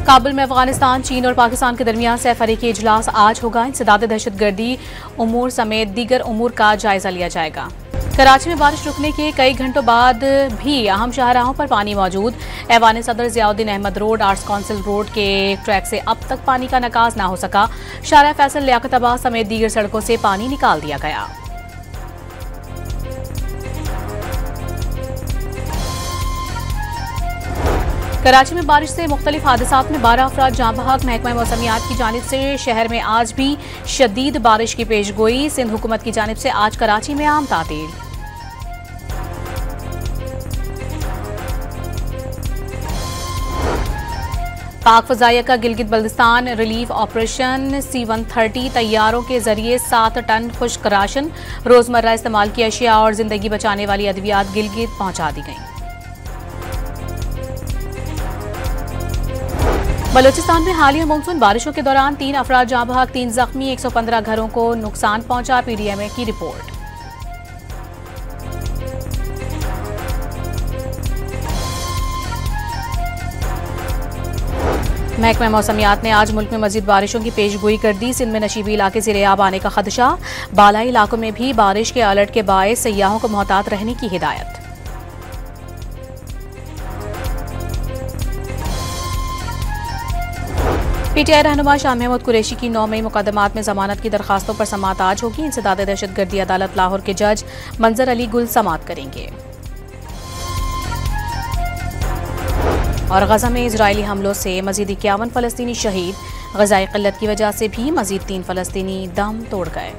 काबुल में अफगानिस्तान, चीन और पाकिस्तान के दरमियान सैफरीकी इजलास आज होगा। इंसदाद दहशतगर्दी उमूर समेत दीगर उमूर का जायजा लिया जाएगा। कराची में बारिश रुकने के कई घंटों बाद भी अहम शाहराहों पर पानी मौजूद। Aiwan Sadr Ziauddin Ahmed road, arts council road के ट्रैक से अब तक पानी का निकास ना हो सका। शारा फैसल, लियाकताबाद समेत दीगर सड़कों से पानी निकाल दिया गया। कराची में बारिश से मुख्तलिफ हादसात में 12 अफराद जाँ बहक। महकमा मौसमियात की जानिब से शहर में आज भी शदीद बारिश की पेशगोई। सिंध हुकूमत की जानिब से आज कराची में आम तातील। पाक फजाइया का Gilgit Baltistan relief operation. C-130 तैयारों के जरिए 7 टन खुश्क राशन, रोजमर्रा इस्तेमाल की अशिया और जिंदगी बचाने वाली अद्वियात गिलगित पहुंचा दी गई। बलूचिस्तान में हालिया मानसून बारिशों के दौरान 3 अफराद जाँ बहक, 3 जख्मी, 115 घरों को नुकसान पहुंचा। PDMA की रिपोर्ट। महकमा मौसमियात ने आज मुल्क में मजीद बारिशों की पेशगोई कर दी। सिंध में नशीबी इलाके ज़ेरे-आब आने का खदशा। बालाई इलाकों में भी बारिश के अलर्ट के बायस सयाहों को मोहतात रहने की हिदायत। PTI रहनुमा शाह महमूद कुरैशी की 9 मई मुकदमात में जमानत की दरखास्तों पर समात आज होगी। इंसदाद दहशतगर्दी अदालत लाहौर के जज मंजर अली गुल समात करेंगे। और गजा में इजरायली हमलों से मजीद 51 फलस्तीनी शहीद। गजाई किल्लत की वजह से भी मजीद 3 फलस्तीनी दम तोड़ गए।